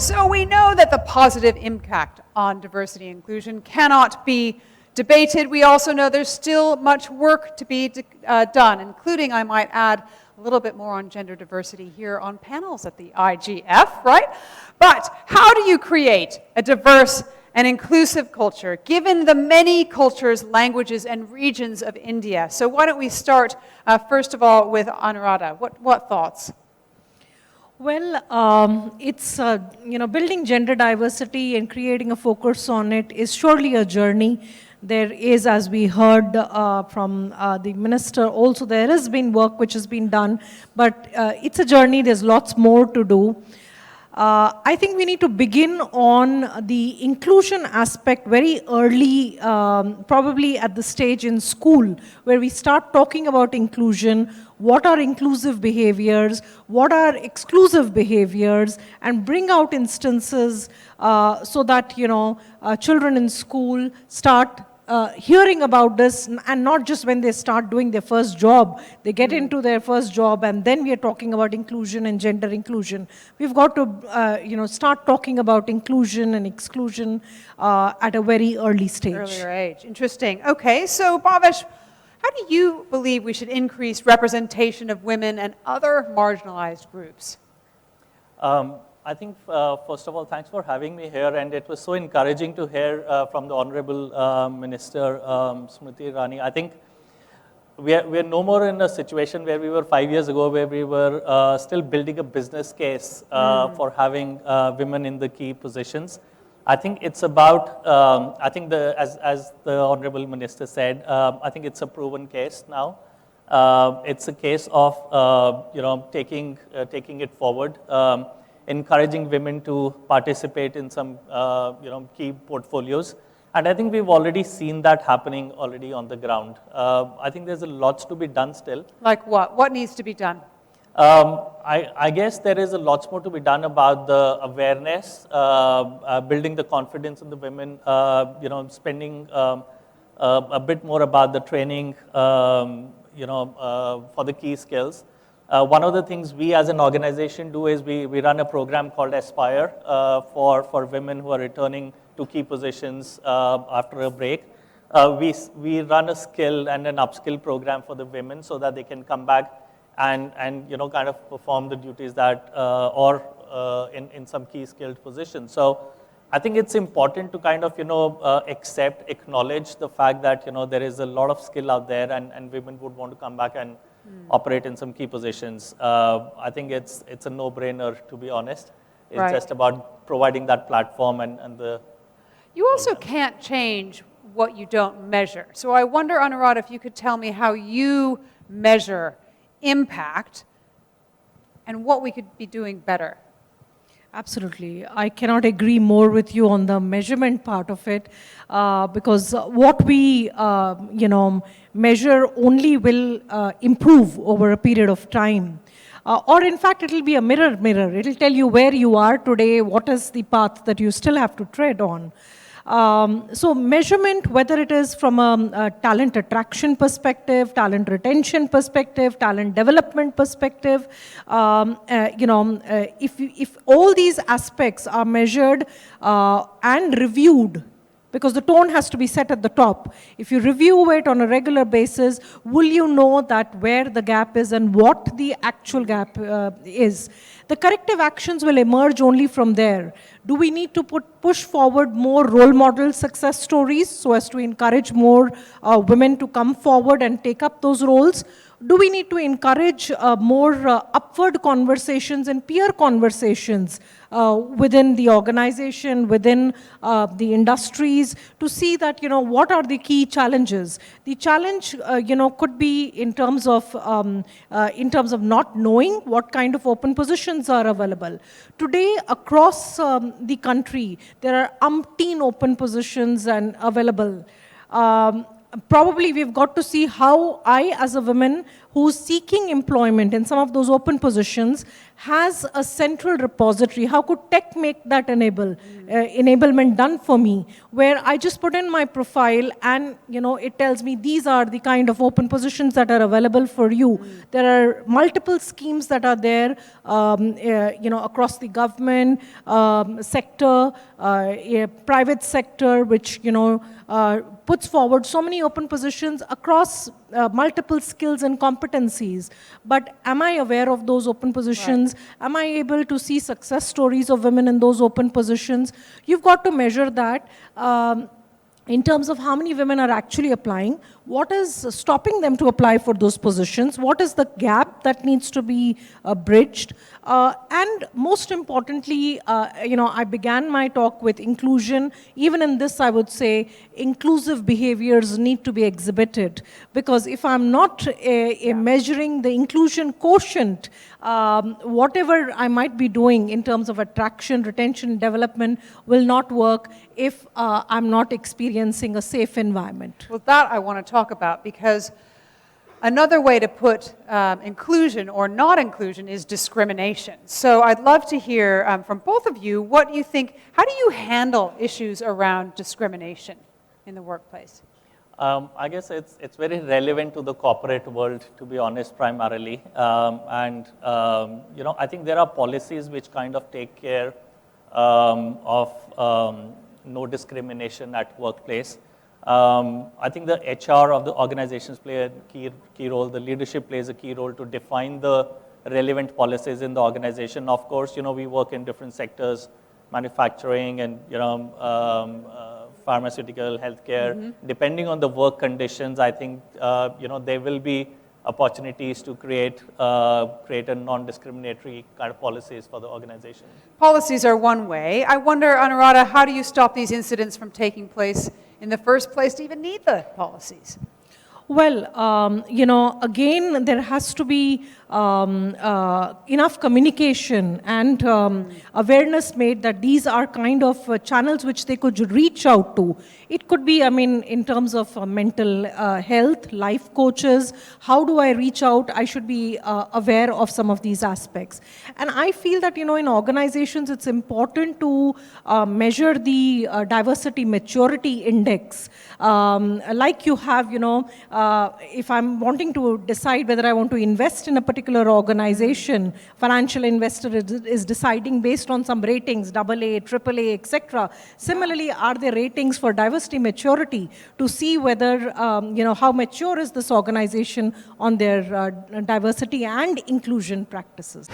So we know that the positive impact on diversity and inclusion cannot be debated. We also know there's still much work to be done, including, I might add, a little bit more on gender diversity here on panels at the IGF, right? But how do you create a diverse and inclusive culture, given the many cultures, languages, and regions of India? So why don't we start, first of all, with Anuradha. What thoughts? Well, it's, building gender diversity and creating a focus on it is surely a journey. There is, as we heard from the minister, also there has been work which has been done, but it's a journey, there's lots more to do. I think we need to begin on the inclusion aspect very early, probably at the stage in school, where we start talking about inclusion, what are inclusive behaviors, what are exclusive behaviors, and bring out instances so that, children in school start hearing about this, and not just when they start doing their first job. They get into their first job, and then we are talking about inclusion and gender inclusion. We've got to, start talking about inclusion and exclusion at a very early stage. Earlier age. Interesting. Okay, so Bhavesh, how do you believe we should increase representation of women and other marginalized groups? I think, first of all, thanks for having me here, and it was so encouraging to hear from the Honorable Minister, Smriti Irani. I think we are no more in a situation where we were 5 years ago, where we were still building a business case for having women in the key positions. I think it's about, as the Honorable Minister said, I think it's a proven case now. It's a case of, taking it forward. Encouraging women to participate in some, key portfolios. And I think we've already seen that happening already on the ground. I think there's a lot to be done still. Like what? What needs to be done? I guess there is a lot more to be done about the awareness, building the confidence in the women, spending a bit more about the training, for the key skills. One of the things we as an organization do is we run a program called Aspire for women who are returning to key positions after a break. We run a skill and an upskill program for the women so that they can come back and kind of perform the duties that in some key skilled positions. So I think it's important to kind of acknowledge the fact that there is a lot of skill out there, and women would want to come back and operate in some key positions. I think it's a no-brainer, to be honest. It's just about providing that platform and the... You also can't change what you don't measure. So I wonder, Anuradha, if you could tell me how you measure impact and what we could be doing better. Absolutely. I cannot agree more with you on the measurement part of it, because what we, measure only will improve over a period of time. Or in fact, it will be a mirror. It will tell you where you are today, what is the path that you still have to tread on. So measurement, whether it is from a talent attraction perspective, talent retention perspective, talent development perspective, if all these aspects are measured and reviewed, because the tone has to be set at the top. If you review it on a regular basis, will you know that where the gap is and what the actual gap is? The corrective actions will emerge only from there. Do we need to push forward more role model success stories so as to encourage more women to come forward and take up those roles? Do we need to encourage more upward conversations and peer conversations within the organization, within the industries, to see that, what are the key challenges? The challenge, could be in terms of not knowing what kind of open positions are available. Today, across the country, there are umpteen open positions available. Probably we've got to see how I, as a woman who's seeking employment in some of those open positions has a central repository. How could tech make that enablement done for me, where I just put in my profile and it tells me these are the kind of open positions that are available for you. There are multiple schemes that are there, across the government sector, private sector, which puts forward so many open positions across multiple skills and competencies. But am I aware of those open positions? Right. Am I able to see success stories of women in those open positions? You've got to measure that. In terms of how many women are actually applying, what is stopping them to apply for those positions, what is the gap that needs to be bridged, and most importantly, I began my talk with inclusion. Even in this, I would say inclusive behaviors need to be exhibited, because if I'm not measuring the inclusion quotient, whatever I might be doing in terms of attraction, retention, development will not work if I'm not experiencing a safe environment. Well, that I want to talk about, because another way to put inclusion or not inclusion is discrimination. So I'd love to hear from both of you what you think. How do you handle issues around discrimination in the workplace? I guess it's very relevant to the corporate world, to be honest, primarily. I think there are policies which kind of take care of no discrimination at workplace. I think the HR of the organizations play a key role. The leadership plays a key role to define the relevant policies in the organization. Of course, we work in different sectors, manufacturing and pharmaceutical, healthcare. Mm-hmm. Depending on the work conditions, I think there will be opportunities to create a non-discriminatory kind of policies for the organization. Policies are one way. I wonder, Anuradha, how do you stop these incidents from taking place in the first place to even need the policies? Well, again, there has to be enough communication and awareness made that these are kind of channels which they could reach out to. It could be, in terms of mental health, life coaches. How do I reach out? I should be aware of some of these aspects. And I feel that, in organizations, it's important to measure the diversity maturity index. Like you have, if I'm wanting to decide whether I want to invest in a particular organization, financial investor is deciding based on some ratings, AA, AAA, etc. Similarly, are there ratings for diversity maturity to see whether, how mature is this organization on their diversity and inclusion practices?